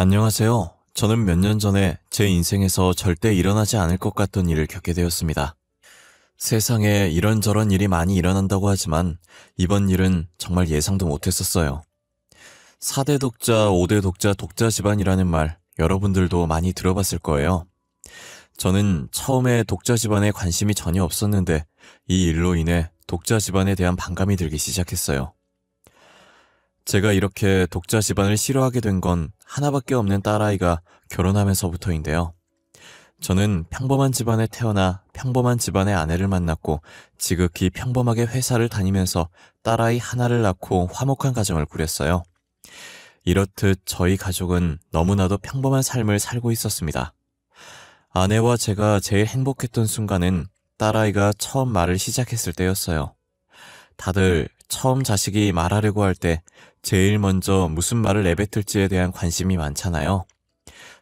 안녕하세요. 저는 몇 년 전에 제 인생에서 절대 일어나지 않을 것 같던 일을 겪게 되었습니다. 세상에 이런저런 일이 많이 일어난다고 하지만 이번 일은 정말 예상도 못했었어요. 4대 독자, 5대 독자, 독자 집안이라는 말 여러분들도 많이 들어봤을 거예요. 저는 처음에 독자 집안에 관심이 전혀 없었는데 이 일로 인해 독자 집안에 대한 반감이 들기 시작했어요. 제가 이렇게 독자 집안을 싫어하게 된 건 하나밖에 없는 딸아이가 결혼하면서부터인데요. 저는 평범한 집안에 태어나 평범한 집안의 아내를 만났고 지극히 평범하게 회사를 다니면서 딸아이 하나를 낳고 화목한 가정을 꾸렸어요. 이렇듯 저희 가족은 너무나도 평범한 삶을 살고 있었습니다. 아내와 제가 제일 행복했던 순간은 딸아이가 처음 말을 시작했을 때였어요. 다들 처음 자식이 말하려고 할 때 제일 먼저 무슨 말을 내뱉을지에 대한 관심이 많잖아요.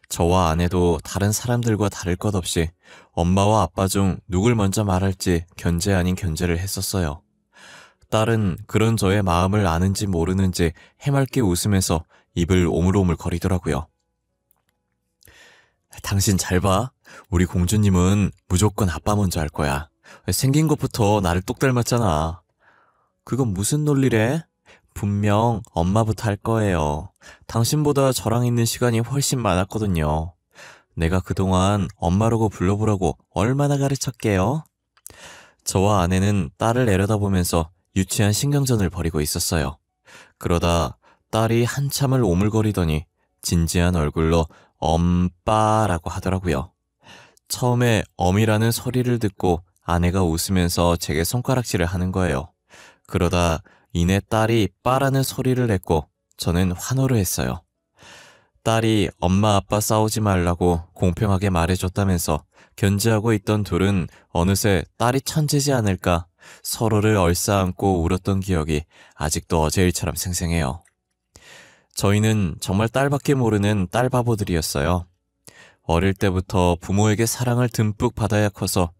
저와 아내도 다른 사람들과 다를 것 없이 엄마와 아빠 중 누굴 먼저 말할지 견제 아닌 견제를 했었어요. 딸은 그런 저의 마음을 아는지 모르는지 해맑게 웃으면서 입을 오물오물 거리더라고요. 당신 잘 봐. 우리 공주님은 무조건 아빠 먼저 할 거야. 생긴 것부터 나를 똑 닮았잖아. 그건 무슨 논리래? 분명 엄마부터 할 거예요. 당신보다 저랑 있는 시간이 훨씬 많았거든요. 내가 그동안 엄마라고 불러보라고 얼마나 가르쳤게요? 저와 아내는 딸을 내려다보면서 유치한 신경전을 벌이고 있었어요. 그러다 딸이 한참을 오물거리더니 진지한 얼굴로 엄빠라고 하더라고요. 처음에 엄이라는 소리를 듣고 아내가 웃으면서 제게 손가락질을 하는 거예요. 그러다 이내 딸이 빠라는 소리를 냈고 저는 환호를 했어요. 딸이 엄마 아빠 싸우지 말라고 공평하게 말해줬다면서 견제하고 있던 둘은 어느새 딸이 천재지 않을까 서로를 얼싸안고 울었던 기억이 아직도 어제 일처럼 생생해요. 저희는 정말 딸밖에 모르는 딸바보들이었어요. 어릴 때부터 부모에게 사랑을 듬뿍 받아야 커서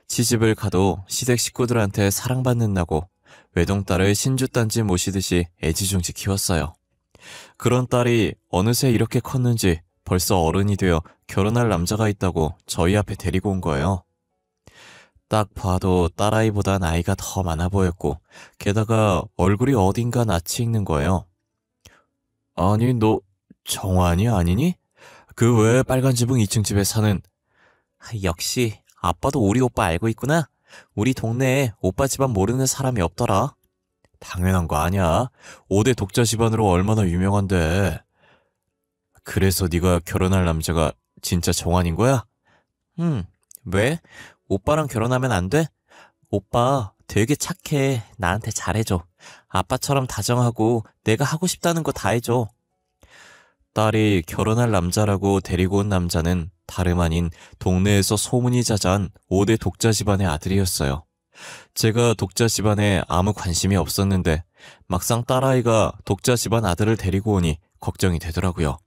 시집을 가도 시댁 식구들한테 사랑받는다고 외동딸을 신주단지 모시듯이 애지중지 키웠어요. 그런 딸이 어느새 이렇게 컸는지 벌써 어른이 되어 결혼할 남자가 있다고 저희 앞에 데리고 온 거예요. 딱 봐도 딸아이보다 나이가 더 많아 보였고 게다가 얼굴이 어딘가 낯이 익는 거예요. 아니 너 정환이 아니니? 그 왜 빨간 지붕 2층 집에 사는... 역시 아빠도 우리 오빠 알고 있구나. 우리 동네에 오빠 집안 모르는 사람이 없더라. 당연한 거 아니야. 5대 독자 집안으로 얼마나 유명한데. 그래서 네가 결혼할 남자가 진짜 정환인 거야? 왜? 오빠랑 결혼하면 안 돼? 오빠 되게 착해. 나한테 잘해줘. 아빠처럼 다정하고 내가 하고 싶다는 거 다 해줘. 딸이 결혼할 남자라고 데리고 온 남자는 다름 아닌 동네에서 소문이 자자한 5대 독자 집안의 아들이었어요. 제가 독자 집안에 아무 관심이 없었는데 막상 딸아이가 독자 집안 아들을 데리고 오니 걱정이 되더라고요.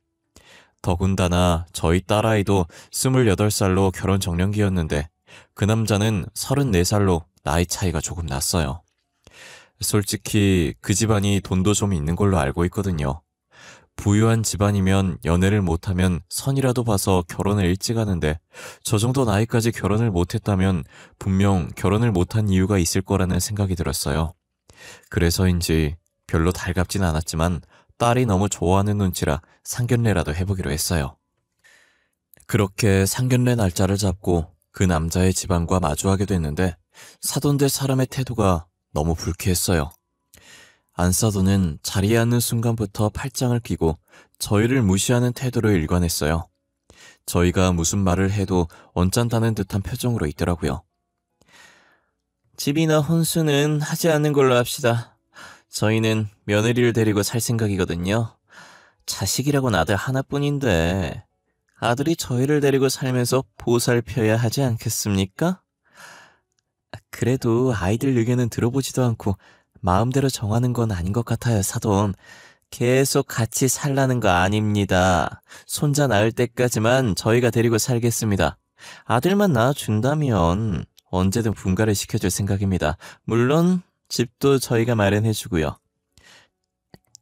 더군다나 저희 딸아이도 28살로 결혼 정년기였는데 그 남자는 34살로 나이 차이가 조금 났어요. 솔직히 그 집안이 돈도 좀 있는 걸로 알고 있거든요. 부유한 집안이면 연애를 못하면 선이라도 봐서 결혼을 일찍 하는데 저 정도 나이까지 결혼을 못했다면 분명 결혼을 못한 이유가 있을 거라는 생각이 들었어요. 그래서인지 별로 달갑진 않았지만 딸이 너무 좋아하는 눈치라 상견례라도 해보기로 했어요. 그렇게 상견례 날짜를 잡고 그 남자의 집안과 마주하게 됐는데 사돈들 사람의 태도가 너무 불쾌했어요. 안사돈은 자리에 앉는 순간부터 팔짱을 끼고 저희를 무시하는 태도로 일관했어요. 저희가 무슨 말을 해도 언짢다는 듯한 표정으로 있더라고요. 집이나 혼수는 하지 않는 걸로 합시다. 저희는 며느리를 데리고 살 생각이거든요. 자식이라곤 아들 하나뿐인데 아들이 저희를 데리고 살면서 보살펴야 하지 않겠습니까? 그래도 아이들 의견은 들어보지도 않고 마음대로 정하는 건 아닌 것 같아요, 사돈. 계속 같이 살라는 거 아닙니다. 손자 낳을 때까지만 저희가 데리고 살겠습니다. 아들만 낳아준다면 언제든 분가를 시켜줄 생각입니다. 물론 집도 저희가 마련해주고요.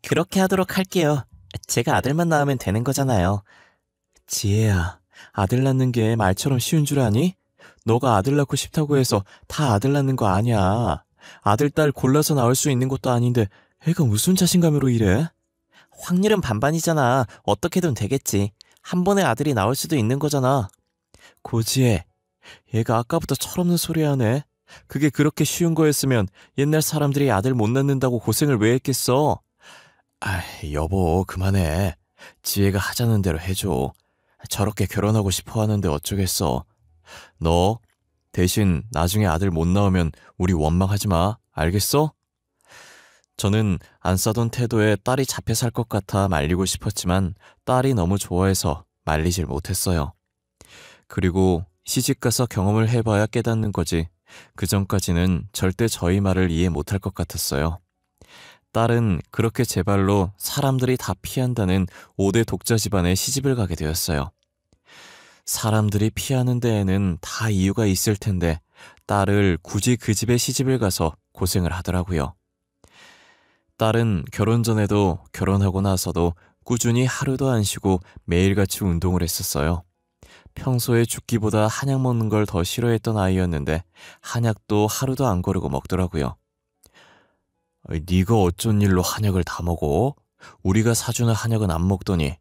그렇게 하도록 할게요. 제가 아들만 낳으면 되는 거잖아요. 지혜야, 아들 낳는 게 말처럼 쉬운 줄 아니? 너가 아들 낳고 싶다고 해서 다 아들 낳는 거 아니야. 아들, 딸 골라서 낳을 수 있는 것도 아닌데 애가 무슨 자신감으로 이래? 확률은 반반이잖아. 어떻게든 되겠지. 한 번에 아들이 나올 수도 있는 거잖아. 고지혜, 얘가 아까부터 철없는 소리 하네. 그게 그렇게 쉬운 거였으면 옛날 사람들이 아들 못 낳는다고 고생을 왜 했겠어? 아, 여보, 그만해. 지혜가 하자는 대로 해줘. 저렇게 결혼하고 싶어 하는데 어쩌겠어. 너 대신 나중에 아들 못 낳으면 우리 원망하지 마. 알겠어? 저는 안 싸던 태도에 딸이 잡혀 살 것 같아 말리고 싶었지만 딸이 너무 좋아해서 말리질 못했어요. 그리고 시집가서 경험을 해봐야 깨닫는 거지. 그 전까지는 절대 저희 말을 이해 못할 것 같았어요. 딸은 그렇게 제 발로 사람들이 다 피한다는 5대 독자 집안에 시집을 가게 되었어요. 사람들이 피하는 데에는 다 이유가 있을 텐데 딸을 굳이 그 집에 시집을 가서 고생을 하더라고요. 딸은 결혼 전에도 결혼하고 나서도 꾸준히 하루도 안 쉬고 매일같이 운동을 했었어요. 평소에 죽기보다 한약 먹는 걸 더 싫어했던 아이였는데 한약도 하루도 안 거르고 먹더라고요. 네가 어쩐 일로 한약을 다 먹어? 우리가 사주는 한약은 안 먹더니.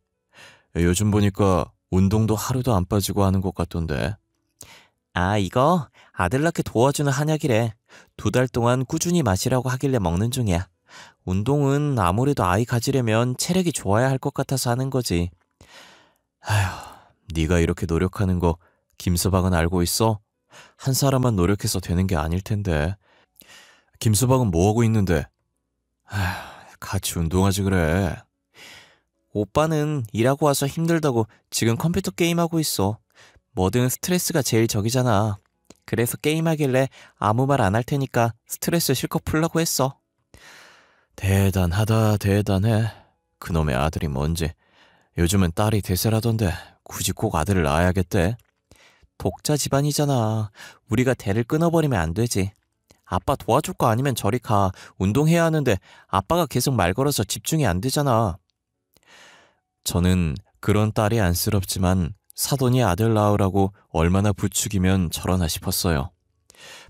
요즘 보니까 운동도 하루도 안 빠지고 하는 것 같던데. 아, 이거 아들 낳게 도와주는 한약이래. 2달 동안 꾸준히 마시라고 하길래 먹는 중이야. 운동은 아무래도 아이 가지려면 체력이 좋아야 할 것 같아서 하는 거지. 아휴, 네가 이렇게 노력하는 거 김서방은 알고 있어? 한 사람만 노력해서 되는 게 아닐 텐데. 김서방은 뭐하고 있는데? 아휴, 같이 운동하지 그래. 오빠는 일하고 와서 힘들다고 지금 컴퓨터 게임하고 있어. 뭐든 스트레스가 제일 적이잖아. 그래서 게임하길래 아무 말 안 할 테니까 스트레스 실컷 풀려고 했어. 대단하다, 대단해. 그놈의 아들이 뭔지. 요즘은 딸이 대세라던데 굳이 꼭 아들을 낳아야겠대. 독자 집안이잖아. 우리가 대를 끊어버리면 안 되지. 아빠 도와줄 거 아니면 저리 가. 운동해야 하는데 아빠가 계속 말 걸어서 집중이 안 되잖아. 저는 그런 딸이 안쓰럽지만 사돈이 아들 낳으라고 얼마나 부추기면 저러나 싶었어요.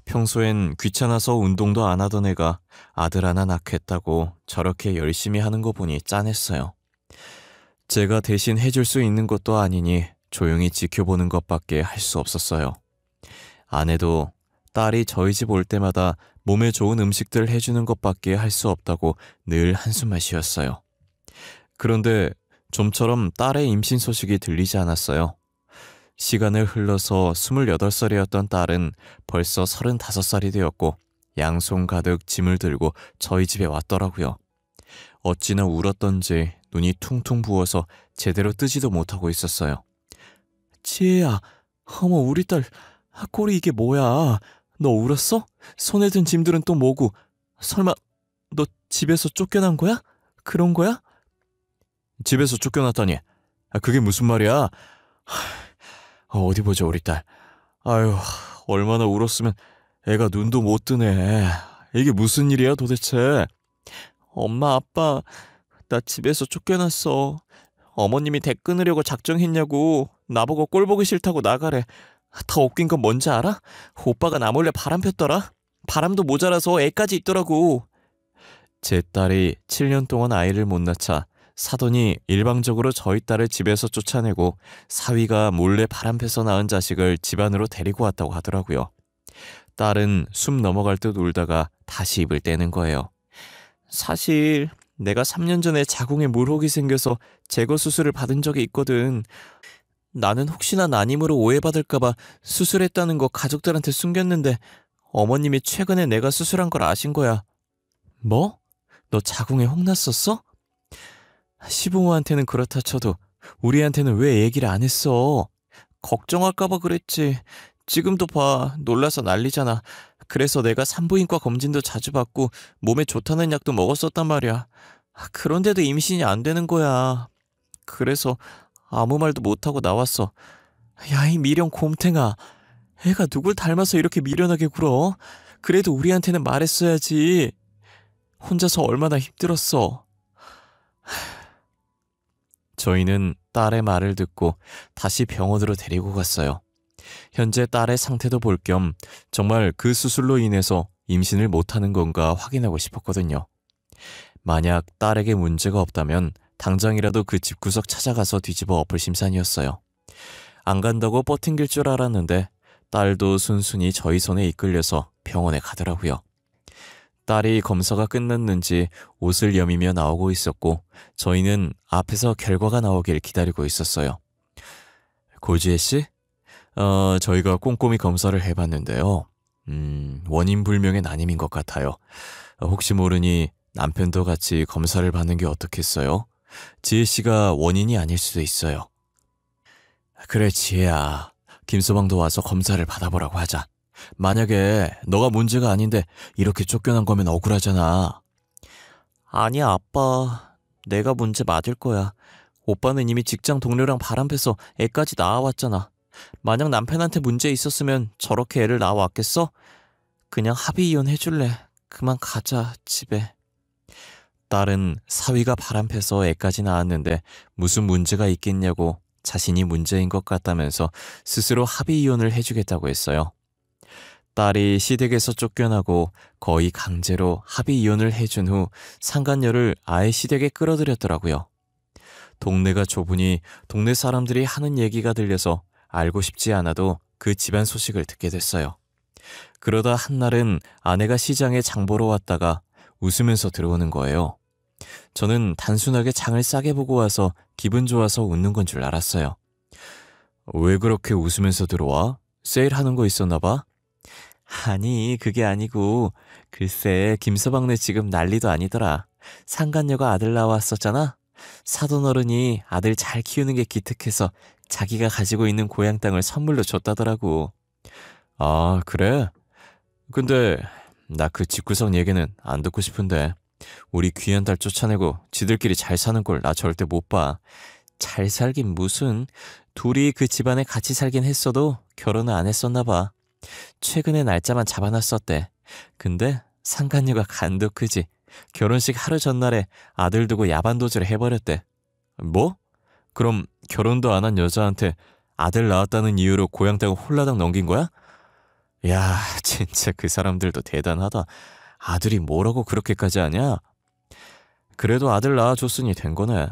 평소엔 귀찮아서 운동도 안 하던 애가 아들 하나 낳겠다고 저렇게 열심히 하는 거 보니 짠했어요. 제가 대신 해줄 수 있는 것도 아니니 조용히 지켜보는 것밖에 할 수 없었어요. 아내도 딸이 저희 집 올 때마다 몸에 좋은 음식들 해주는 것밖에 할 수 없다고 늘 한숨만 쉬었어요. 그런데 좀처럼 딸의 임신 소식이 들리지 않았어요. 시간을 흘러서 28살이었던 딸은 벌써 35살이 되었고 양손 가득 짐을 들고 저희 집에 왔더라고요. 어찌나 울었던지 눈이 퉁퉁 부어서 제대로 뜨지도 못하고 있었어요. 지혜야, 어머 우리 딸, 꼴이 이게 뭐야? 너 울었어? 손에 든 짐들은 또 뭐고? 설마 너 집에서 쫓겨난 거야? 그런 거야? 집에서 쫓겨났다니? 그게 무슨 말이야? 어디 보자 우리 딸. 아유, 얼마나 울었으면 애가 눈도 못 뜨네. 이게 무슨 일이야 도대체? 엄마, 아빠, 나 집에서 쫓겨났어. 어머님이 대 끊으려고 작정했냐고. 나보고 꼴 보기 싫다고 나가래. 더 웃긴 건 뭔지 알아? 오빠가 나 몰래 바람 폈더라. 바람도 모자라서 애까지 있더라고. 제 딸이 7년 동안 아이를 못 낳자 사돈이 일방적으로 저희 딸을 집에서 쫓아내고 사위가 몰래 바람 펴서 낳은 자식을 집 안으로 데리고 왔다고 하더라고요. 딸은 숨 넘어갈 듯 울다가 다시 입을 떼는 거예요. 사실 내가 3년 전에 자궁에 물혹이 생겨서 제거 수술을 받은 적이 있거든. 나는 혹시나 난임으로 오해받을까봐 수술했다는 거 가족들한테 숨겼는데 어머님이 최근에 내가 수술한 걸 아신 거야. 뭐? 너 자궁에 혹 났었어? 시부모한테는 그렇다 쳐도 우리한테는 왜 얘기를 안 했어? 걱정할까봐 그랬지. 지금도 봐. 놀라서 난리잖아. 그래서 내가 산부인과 검진도 자주 받고 몸에 좋다는 약도 먹었었단 말이야. 그런데도 임신이 안 되는 거야. 그래서 아무 말도 못하고 나왔어. 야, 이 미련 곰탱아. 애가 누굴 닮아서 이렇게 미련하게 굴어? 그래도 우리한테는 말했어야지. 혼자서 얼마나 힘들었어. 저희는 딸의 말을 듣고 다시 병원으로 데리고 갔어요. 현재 딸의 상태도 볼 겸 정말 그 수술로 인해서 임신을 못하는 건가 확인하고 싶었거든요. 만약 딸에게 문제가 없다면 당장이라도 그 집구석 찾아가서 뒤집어 엎을 심산이었어요. 안 간다고 뻗팅길 줄 알았는데 딸도 순순히 저희 손에 이끌려서 병원에 가더라고요. 딸이 검사가 끝났는지 옷을 여미며 나오고 있었고 저희는 앞에서 결과가 나오길 기다리고 있었어요. 고지혜 씨? 저희가 꼼꼼히 검사를 해봤는데요. 원인 불명의 난임인 것 같아요. 혹시 모르니 남편도 같이 검사를 받는 게 어떻겠어요? 지혜 씨가 원인이 아닐 수도 있어요. 그래, 지혜야. 김서방도 와서 검사를 받아보라고 하자. 만약에 너가 문제가 아닌데 이렇게 쫓겨난 거면 억울하잖아. 아니야, 아빠. 내가 문제 맞을 거야. 오빠는 이미 직장 동료랑 바람펴서 애까지 낳아왔잖아. 만약 남편한테 문제 있었으면 저렇게 애를 낳아왔겠어? 그냥 합의 이혼 해줄래. 그만 가자, 집에. 딸은 사위가 바람펴서 애까지 낳았는데 무슨 문제가 있겠냐고 자신이 문제인 것 같다면서 스스로 합의 이혼을 해주겠다고 했어요. 딸이 시댁에서 쫓겨나고 거의 강제로 합의 이혼을 해준 후 상간녀를 아예 시댁에 끌어들였더라고요. 동네가 좁으니 동네 사람들이 하는 얘기가 들려서 알고 싶지 않아도 그 집안 소식을 듣게 됐어요. 그러다 한날은 아내가 시장에 장 보러 왔다가 웃으면서 들어오는 거예요. 저는 단순하게 장을 싸게 보고 와서 기분 좋아서 웃는 건 줄 알았어요. 왜 그렇게 웃으면서 들어와? 세일하는 거 있었나 봐? 아니, 그게 아니고 글쎄 김서방네 지금 난리도 아니더라. 상간녀가 아들 낳아왔었잖아. 사돈어른이 아들 잘 키우는 게 기특해서 자기가 가지고 있는 고향 땅을 선물로 줬다더라고. 아, 그래? 근데 나 그 집구석 얘기는 안 듣고 싶은데. 우리 귀한 딸 쫓아내고 지들끼리 잘 사는 걸 나 절대 못 봐. 잘 살긴 무슨. 둘이 그 집안에 같이 살긴 했어도 결혼을 안 했었나 봐. 최근에 날짜만 잡아놨었대. 근데 상간녀가 간도 크지. 결혼식 하루 전날에 아들 두고 야반도주를 해버렸대. 뭐? 그럼 결혼도 안 한 여자한테 아들 낳았다는 이유로 고향 땅을 홀라당 넘긴 거야? 야, 진짜 그 사람들도 대단하다. 아들이 뭐라고 그렇게까지 하냐? 그래도 아들 낳아줬으니 된 거네.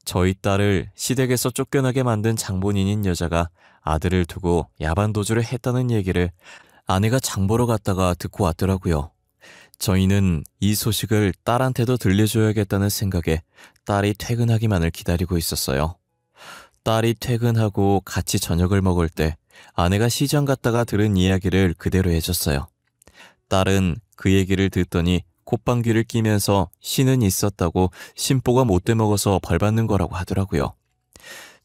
저희 딸을 시댁에서 쫓겨나게 만든 장본인인 여자가 아들을 두고 야반도주를 했다는 얘기를 아내가 장 보러 갔다가 듣고 왔더라고요. 저희는 이 소식을 딸한테도 들려줘야겠다는 생각에 딸이 퇴근하기만을 기다리고 있었어요. 딸이 퇴근하고 같이 저녁을 먹을 때 아내가 시장 갔다가 들은 이야기를 그대로 해줬어요. 딸은 그 얘기를 듣더니 콧방귀를 뀌면서 씨는 있었다고 심보가 못돼 먹어서 벌 받는 거라고 하더라고요.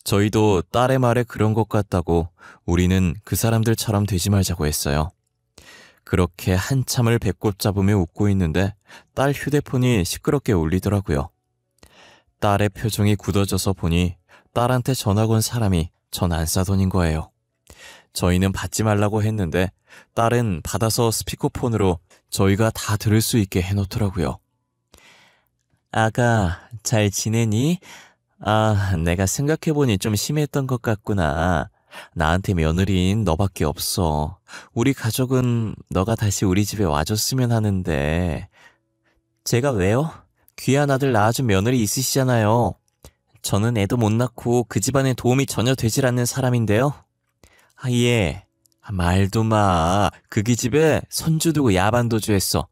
저희도 딸의 말에 그런 것 같다고 우리는 그 사람들처럼 되지 말자고 했어요. 그렇게 한참을 배꼽 잡으며 웃고 있는데 딸 휴대폰이 시끄럽게 울리더라고요. 딸의 표정이 굳어져서 보니 딸한테 전화 건 사람이 전 안사돈인 거예요. 저희는 받지 말라고 했는데 딸은 받아서 스피커폰으로 저희가 다 들을 수 있게 해놓더라고요. 아가, 잘 지내니? 아, 내가 생각해보니 좀 심했던 것 같구나. 나한테 며느리인 너밖에 없어. 우리 가족은 너가 다시 우리 집에 와줬으면 하는데. 제가 왜요? 귀한 아들 낳아준 며느리 있으시잖아요. 저는 애도 못 낳고 그 집안에 도움이 전혀 되질 않는 사람인데요. 아, 예. 말도 마. 그 기집애 손주 두고 야반도주 했어.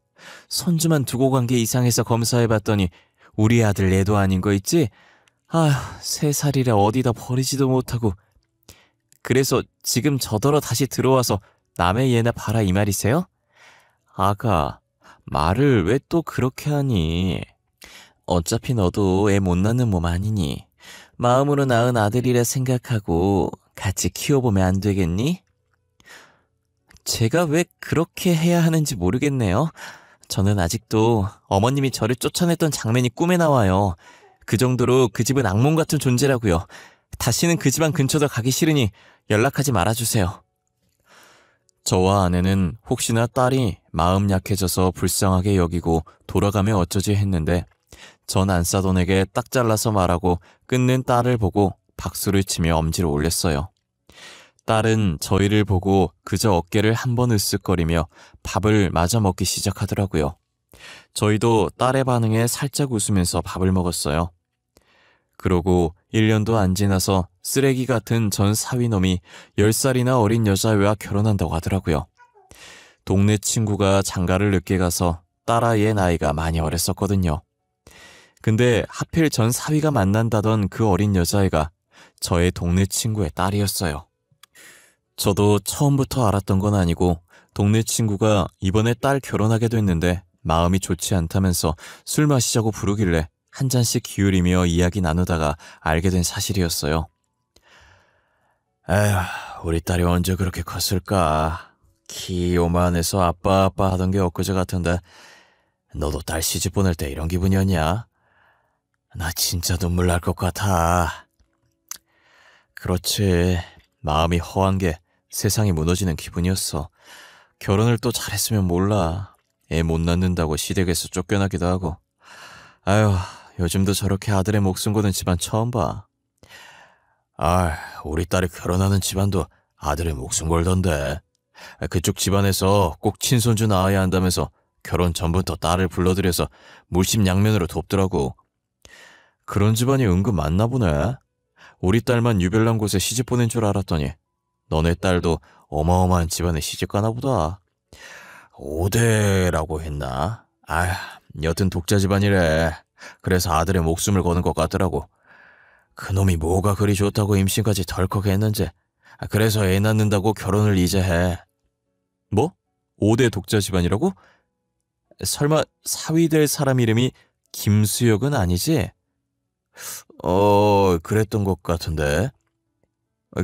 손주만 두고 간 게 이상해서 검사해봤더니 우리 아들 애도 아닌 거 있지? 아휴, 3살이라 어디다 버리지도 못하고. 그래서 지금 저더러 다시 들어와서 남의 애나 봐라 이 말이세요? 아가, 말을 왜 또 그렇게 하니? 어차피 너도 애 못 낳는 몸 아니니? 마음으로 낳은 아들이라 생각하고 같이 키워보면 안 되겠니? 제가 왜 그렇게 해야 하는지 모르겠네요. 저는 아직도 어머님이 저를 쫓아냈던 장면이 꿈에 나와요. 그 정도로 그 집은 악몽 같은 존재라고요. 다시는 그 집안 근처도 가기 싫으니 연락하지 말아주세요. 저와 아내는 혹시나 딸이 마음 약해져서 불쌍하게 여기고 돌아가면 어쩌지 했는데 전 안사돈에게 딱 잘라서 말하고 끝낸 딸을 보고 박수를 치며 엄지를 올렸어요. 딸은 저희를 보고 그저 어깨를 한번 으쓱거리며 밥을 마저 먹기 시작하더라고요. 저희도 딸의 반응에 살짝 웃으면서 밥을 먹었어요. 그러고 1년도 안 지나서 쓰레기 같은 전 사위놈이 10살이나 어린 여자애와 결혼한다고 하더라고요. 동네 친구가 장가를 늦게 가서 딸아이의 나이가 많이 어렸었거든요. 근데 하필 전 사위가 만난다던 그 어린 여자애가 저의 동네 친구의 딸이었어요. 저도 처음부터 알았던 건 아니고 동네 친구가 이번에 딸 결혼하게 됐는데 마음이 좋지 않다면서 술 마시자고 부르길래 한 잔씩 기울이며 이야기 나누다가 알게 된 사실이었어요. 에휴, 우리 딸이 언제 그렇게 컸을까? 키 요만해서 아빠 하던 게 엊그제 같은데 너도 딸 시집 보낼 때 이런 기분이었냐? 나 진짜 눈물 날 것 같아. 그렇지. 마음이 허한 게 세상이 무너지는 기분이었어. 결혼을 또 잘했으면 몰라. 애 못 낳는다고 시댁에서 쫓겨나기도 하고. 아휴, 요즘도 저렇게 아들의 목숨 거는 집안 처음 봐. 아, 우리 딸이 결혼하는 집안도 아들의 목숨 걸던데. 그쪽 집안에서 꼭 친손주 낳아야 한다면서 결혼 전부터 딸을 불러들여서 물심양면으로 돕더라고. 그런 집안이 은근 많나 보네. 우리 딸만 유별난 곳에 시집 보낸 줄 알았더니 너네 딸도 어마어마한 집안에 시집 가나 보다. 5대라고 했나? 아휴, 여튼 독자 집안이래. 그래서 아들의 목숨을 거는 것 같더라고. 그놈이 뭐가 그리 좋다고 임신까지 덜컥 했는지. 그래서 애 낳는다고 결혼을 이제 해. 뭐? 5대 독자 집안이라고? 설마 사위 될 사람 이름이 김수혁은 아니지? 그랬던 것 같은데.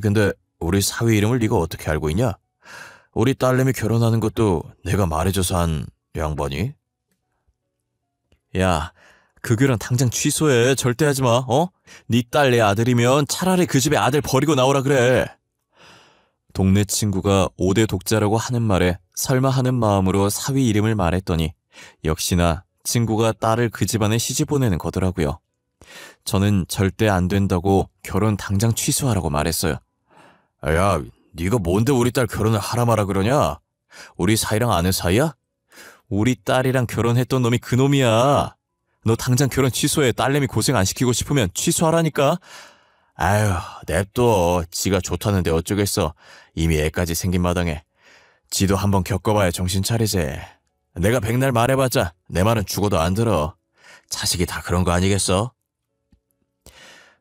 근데 우리 사위 이름을 네가 어떻게 알고 있냐? 우리 딸내미 결혼하는 것도 내가 말해줘서 한 양반이? 야, 그 결혼 당장 취소해. 절대 하지 마. 네 딸 내 아들이면 차라리 그 집에 아들 버리고 나오라 그래. 동네 친구가 5대 독자라고 하는 말에 설마 하는 마음으로 사위 이름을 말했더니 역시나 친구가 딸을 그 집안에 시집 보내는 거더라고요. 저는 절대 안 된다고 결혼 당장 취소하라고 말했어요. 야, 네가 뭔데 우리 딸 결혼을 하라 마라 그러냐? 우리 사이랑 아는 사이야? 우리 딸이랑 결혼했던 놈이 그 놈이야. 너 당장 결혼 취소해. 딸내미 고생 안 시키고 싶으면 취소하라니까. 아휴, 냅둬. 지가 좋다는데 어쩌겠어. 이미 애까지 생긴 마당에. 지도 한번 겪어봐야 정신 차리지. 내가 백날 말해봤자 내 말은 죽어도 안 들어. 자식이 다 그런 거 아니겠어?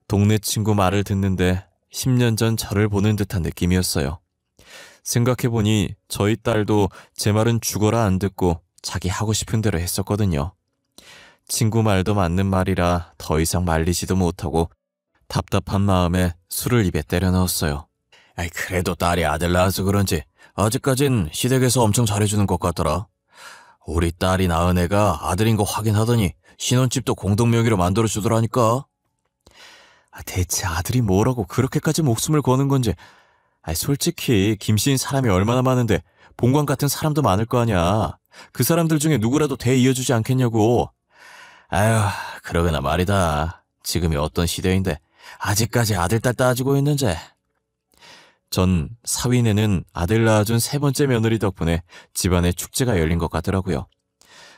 동네 친구 말을 듣는데 10년 전 저를 보는 듯한 느낌이었어요. 생각해보니 저희 딸도 제 말은 죽어라 안 듣고 자기 하고 싶은 대로 했었거든요. 친구 말도 맞는 말이라 더 이상 말리지도 못하고 답답한 마음에 술을 입에 때려 넣었어요. 그래도 딸이 아들 낳아서 그런지 아직까진 시댁에서 엄청 잘해주는 것 같더라. 우리 딸이 낳은 애가 아들인 거 확인하더니 신혼집도 공동명의로 만들어주더라니까. 대체 아들이 뭐라고 그렇게까지 목숨을 거는 건지. 솔직히 김씨인 사람이 얼마나 많은데 본관 같은 사람도 많을 거 아니야. 그 사람들 중에 누구라도 대 이어주지 않겠냐고. 아휴, 그러거나 말이다. 지금이 어떤 시대인데 아직까지 아들 딸 따지고 있는지. 전 사위네는 아들 낳아준 3번째 며느리 덕분에 집안에 축제가 열린 것 같더라고요.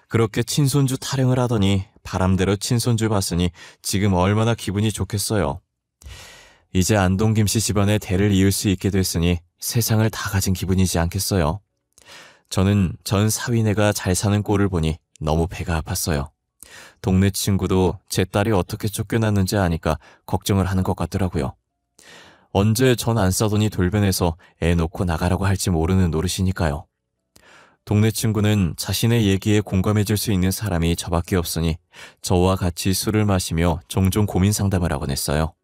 그렇게 친손주 타령을 하더니 바람대로 친손주 봤으니 지금 얼마나 기분이 좋겠어요. 이제 안동 김씨 집안에 대를 이을 수 있게 됐으니 세상을 다 가진 기분이지 않겠어요. 저는 전 사위네가 잘 사는 꼴을 보니 너무 배가 아팠어요. 동네 친구도 제 딸이 어떻게 쫓겨났는지 아니까 걱정을 하는 것 같더라고요. 언제 전 안 싸더니 돌변해서 애 놓고 나가라고 할지 모르는 노릇이니까요. 동네 친구는 자신의 얘기에 공감해줄 수 있는 사람이 저밖에 없으니 저와 같이 술을 마시며 종종 고민 상담을 하곤 했어요.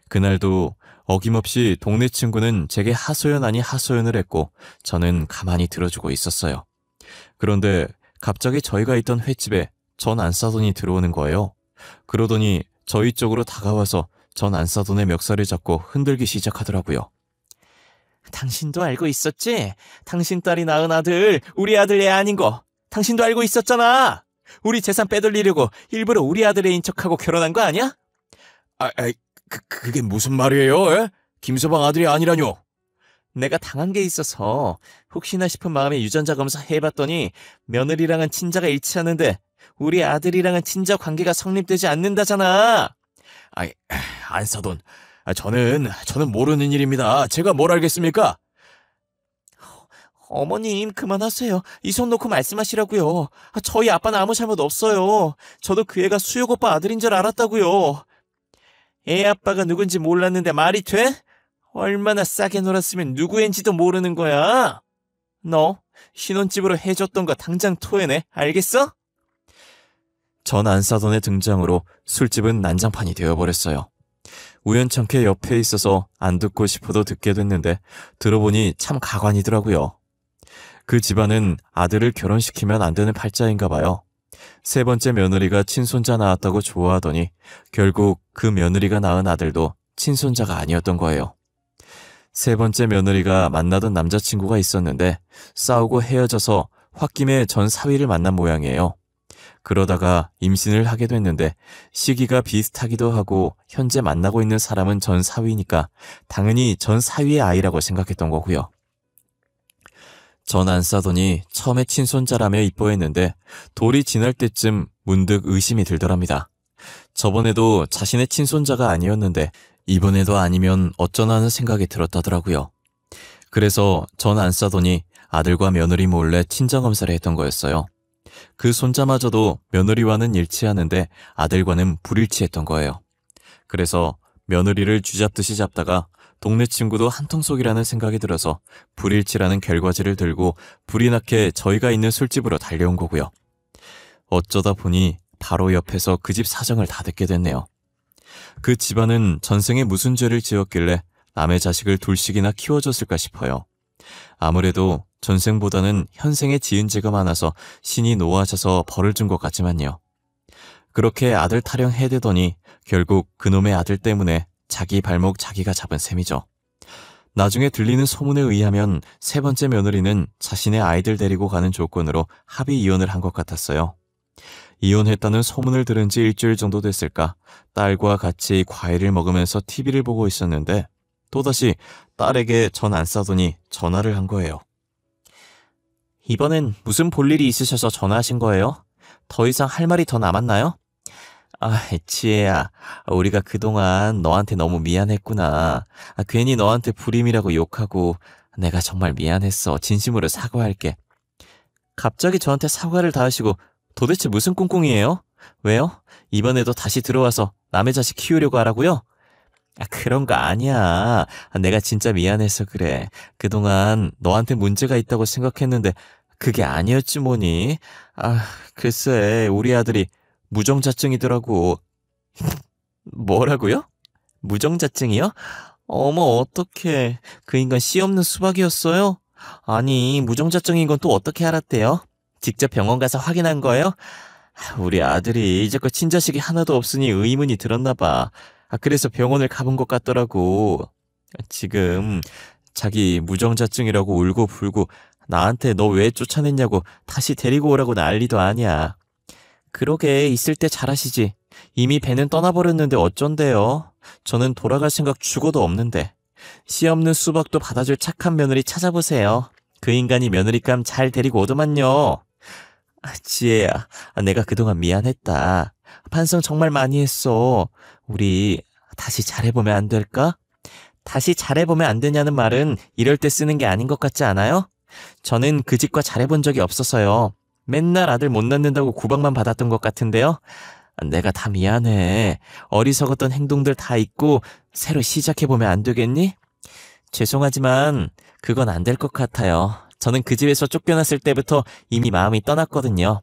그날도 어김없이 동네 친구는 제게 하소연 아니 하소연을 했고 저는 가만히 들어주고 있었어요. 그런데 갑자기 저희가 있던 횟집에 전 안 싸돈이 들어오는 거예요. 그러더니 저희 쪽으로 다가와서 전 안 싸돈의 멱살을 잡고 흔들기 시작하더라고요. 당신도 알고 있었지? 당신 딸이 낳은 아들, 우리 아들 애 아닌 거. 당신도 알고 있었잖아. 우리 재산 빼돌리려고 일부러 우리 아들 애인 척하고 결혼한 거 아니야? 그게 무슨 말이에요? 에? 김서방 아들이 아니라뇨? 내가 당한 게 있어서 혹시나 싶은 마음에 유전자 검사 해봤더니 며느리랑은 친자가 일치하는데 우리 아들이랑은 친자 관계가 성립되지 않는다잖아. 아이, 안사돈. 저는 모르는 일입니다. 제가 뭘 알겠습니까? 어머님 그만하세요. 이 손 놓고 말씀하시라고요. 저희 아빠는 아무 잘못 없어요. 저도 그 애가 수혁 오빠 아들인 줄 알았다고요. 애 아빠가 누군지 몰랐는데 말이 돼? 얼마나 싸게 놀았으면 누구 앤지도 모르는 거야. 너 신혼집으로 해줬던 거 당장 토해내. 알겠어? 전 안사돈의 등장으로 술집은 난장판이 되어버렸어요. 우연찮게 옆에 있어서 안 듣고 싶어도 듣게 됐는데 들어보니 참 가관이더라고요. 그 집안은 아들을 결혼시키면 안 되는 팔자인가 봐요. 세 번째 며느리가 친손자 낳았다고 좋아하더니 결국 그 며느리가 낳은 아들도 친손자가 아니었던 거예요. 세 번째 며느리가 만나던 남자친구가 있었는데 싸우고 헤어져서 홧김에 전 사위를 만난 모양이에요. 그러다가 임신을 하게 됐는데 시기가 비슷하기도 하고 현재 만나고 있는 사람은 전 사위니까 당연히 전 사위의 아이라고 생각했던 거고요. 전 안사돈이 처음에 친손자라며 이뻐했는데 돌이 지날 때쯤 문득 의심이 들더랍니다. 저번에도 자신의 친손자가 아니었는데 이번에도 아니면 어쩌나 하는 생각이 들었다더라고요. 그래서 전 안사돈이 아들과 며느리 몰래 친정검사를 했던 거였어요. 그 손자마저도 며느리와는 일치하는데 아들과는 불일치했던 거예요. 그래서 며느리를 쥐잡듯이 잡다가 동네 친구도 한통속이라는 생각이 들어서 불일치라는 결과지를 들고 불이 나게 저희가 있는 술집으로 달려온 거고요. 어쩌다 보니 바로 옆에서 그 집 사정을 다 듣게 됐네요. 그 집안은 전생에 무슨 죄를 지었길래 남의 자식을 둘씩이나 키워줬을까 싶어요. 아무래도 전생보다는 현생에 지은 죄가 많아서 신이 노하셔서 벌을 준 것 같지만요. 그렇게 아들 타령해대더니 결국 그놈의 아들 때문에 자기 발목 자기가 잡은 셈이죠. 나중에 들리는 소문에 의하면 세 번째 며느리는 자신의 아이들 데리고 가는 조건으로 합의 이혼을 한 것 같았어요. 이혼했다는 소문을 들은 지 일주일 정도 됐을까 딸과 같이 과일을 먹으면서 TV를 보고 있었는데 또다시 딸에게 전 안사돈이 전화를 한 거예요. 이번엔 무슨 볼일이 있으셔서 전화하신 거예요? 더 이상 할 말이 더 남았나요? 지혜야, 우리가 그동안 너한테 너무 미안했구나. 괜히 너한테 불임이라고 욕하고 내가 정말 미안했어. 진심으로 사과할게. 갑자기 저한테 사과를 다 하시고 도대체 무슨 꿍꿍이에요? 왜요? 이번에도 다시 들어와서 남의 자식 키우려고 하라고요? 그런 거 아니야. 내가 진짜 미안해서 그래. 그동안 너한테 문제가 있다고 생각했는데 그게 아니었지 뭐니. 글쎄 우리 아들이 무정자증이더라고. 뭐라고요? 무정자증이요? 어머 어떡해. 그 인간 씨 없는 수박이었어요? 아니 무정자증인 건 또 어떻게 알았대요? 직접 병원 가서 확인한 거예요? 우리 아들이 이제껏 친자식이 하나도 없으니 의문이 들었나 봐. 그래서 병원을 가본 것 같더라고. 지금 자기 무정자증이라고 울고 불고 나한테 너 왜 쫓아냈냐고 다시 데리고 오라고 난리도 아니야. 그러게 있을 때 잘하시지. 이미 배는 떠나버렸는데 어쩐대요. 저는 돌아갈 생각 죽어도 없는데. 씨 없는 수박도 받아줄 착한 며느리 찾아보세요. 그 인간이 며느리감 잘 데리고 오더만요. 지혜야, 내가 그동안 미안했다. 반성 정말 많이 했어. 우리 다시 잘해보면 안 될까? 다시 잘해보면 안 되냐는 말은 이럴 때 쓰는 게 아닌 것 같지 않아요? 저는 그 집과 잘해본 적이 없어서요. 맨날 아들 못 낳는다고 구박만 받았던 것 같은데요. 내가 다 미안해. 어리석었던 행동들 다 잊고 새로 시작해보면 안 되겠니? 죄송하지만 그건 안 될 것 같아요. 저는 그 집에서 쫓겨났을 때부터 이미 마음이 떠났거든요.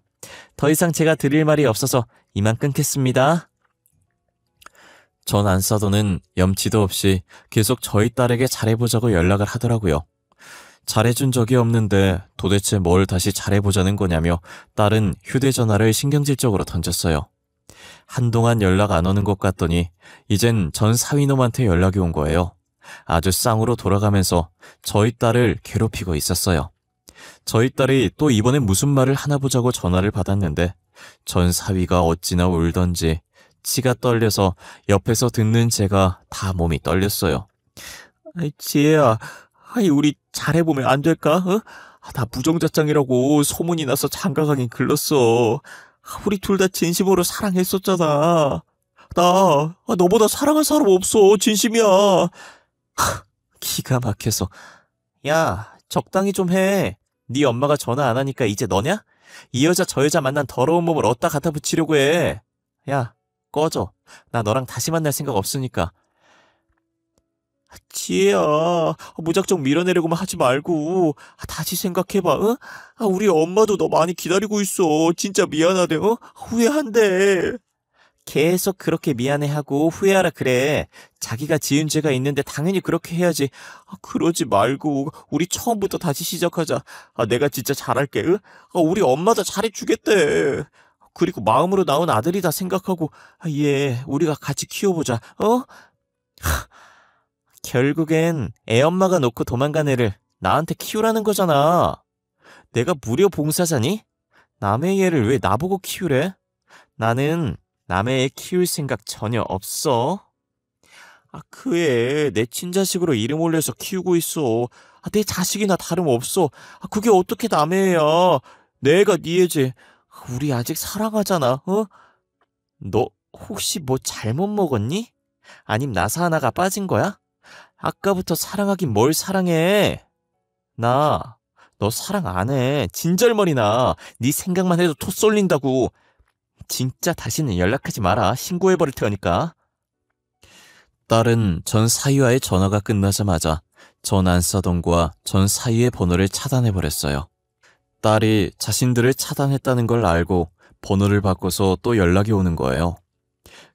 더 이상 제가 드릴 말이 없어서 이만 끊겠습니다. 전 안사돈은 염치도 없이 계속 저희 딸에게 잘해보자고 연락을 하더라고요. 잘해준 적이 없는데 도대체 뭘 다시 잘해보자는 거냐며 딸은 휴대전화를 신경질적으로 던졌어요. 한동안 연락 안 오는 것 같더니 이젠 전 사위놈한테 연락이 온 거예요. 아주 쌍으로 돌아가면서 저희 딸을 괴롭히고 있었어요. 저희 딸이 또 이번엔 무슨 말을 하나 보자고 전화를 받았는데 전 사위가 어찌나 울던지 치가 떨려서 옆에서 듣는 제가 다 몸이 떨렸어요. 아이, 지혜야, 아이, 우리 잘해보면 안 될까? 어? 나 무정자짱이라고 소문이 나서 장가가긴 글렀어. 우리 둘 다 진심으로 사랑했었잖아. 너보다 사랑할 사람 없어. 진심이야. 기가 막혀서. 야, 적당히 좀 해. 네 엄마가 전화 안 하니까 이제 너냐? 이 여자 저 여자 만난 더러운 몸을 어디다 갖다 붙이려고 해. 야, 꺼져. 나 너랑 다시 만날 생각 없으니까. 지혜야, 무작정 밀어내려고만 하지 말고 다시 생각해봐. 어? 우리 엄마도 너 많이 기다리고 있어. 진짜 미안하대. 어? 후회한대. 계속 그렇게 미안해하고 후회하라 그래. 자기가 지은 죄가 있는데 당연히 그렇게 해야지. 그러지 말고 우리 처음부터 다시 시작하자. 내가 진짜 잘할게. 응? 우리 엄마도 잘해주겠대. 그리고 마음으로 낳은 아들이다 생각하고 얘 우리가 같이 키워보자. 어? 결국엔 애엄마가 놓고 도망간 애를 나한테 키우라는 거잖아. 내가 무료 봉사자니? 남의 애를 왜 나보고 키우래? 나는 남의 애 키울 생각 전혀 없어. 그 애 내 친자식으로 이름 올려서 키우고 있어. 내 자식이나 다름없어. 그게 어떻게 남의 애야. 내 애가 네 애지. 우리 아직 사랑하잖아. 어? 너 혹시 뭐 잘못 먹었니? 아님 나사 하나가 빠진 거야? 아까부터 사랑하긴 뭘 사랑해. 너 사랑 안 해. 진절머리나. 네 생각만 해도 토 쏠린다고. 진짜 다시는 연락하지 마라. 신고해버릴 테니까. 딸은 전 사위와의 전화가 끝나자마자 전 안사돈과 전 사위의 번호를 차단해버렸어요. 딸이 자신들을 차단했다는 걸 알고 번호를 바꿔서 또 연락이 오는 거예요.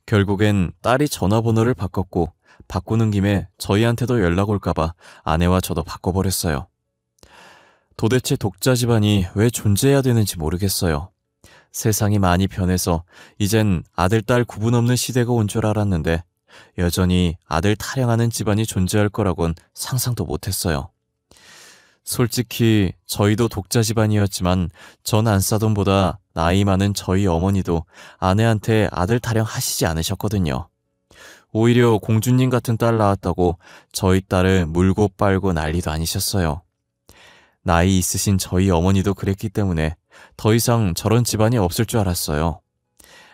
결국엔 딸이 전화번호를 바꿨고 바꾸는 김에 저희한테도 연락 올까봐 아내와 저도 바꿔버렸어요. 도대체 독자 집안이 왜 존재해야 되는지 모르겠어요. 세상이 많이 변해서 이젠 아들, 딸 구분 없는 시대가 온 줄 알았는데 여전히 아들 타령하는 집안이 존재할 거라곤 상상도 못했어요. 솔직히 저희도 독자 집안이었지만 전 안사돈보다 나이 많은 저희 어머니도 아내한테 아들 타령 하시지 않으셨거든요. 오히려 공주님 같은 딸 낳았다고 저희 딸을 물고 빨고 난리도 아니셨어요. 나이 있으신 저희 어머니도 그랬기 때문에 더 이상 저런 집안이 없을 줄 알았어요.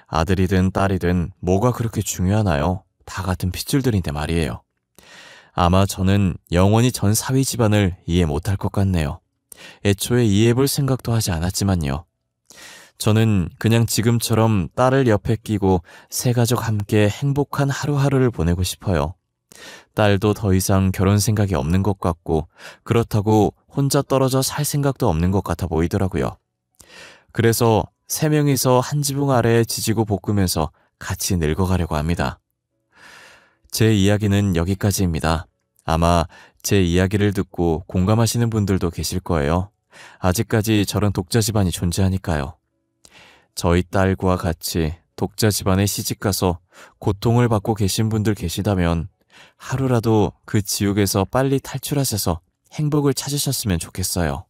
아들이든 딸이든 뭐가 그렇게 중요하나요? 다 같은 핏줄들인데 말이에요. 아마 저는 영원히 전 사위 집안을 이해 못할 것 같네요. 애초에 이해해볼 생각도 하지 않았지만요. 저는 그냥 지금처럼 딸을 옆에 끼고 세 가족 함께 행복한 하루하루를 보내고 싶어요. 딸도 더 이상 결혼 생각이 없는 것 같고 그렇다고 혼자 떨어져 살 생각도 없는 것 같아 보이더라고요. 그래서 세 명이서 한 지붕 아래에 지지고 볶으면서 같이 늙어가려고 합니다. 제 이야기는 여기까지입니다. 아마 제 이야기를 듣고 공감하시는 분들도 계실 거예요. 아직까지 저런 독자 집안이 존재하니까요. 저희 딸과 같이 독자 집안에 시집가서 고통을 받고 계신 분들 계시다면 하루라도 그 지옥에서 빨리 탈출하셔서 행복을 찾으셨으면 좋겠어요.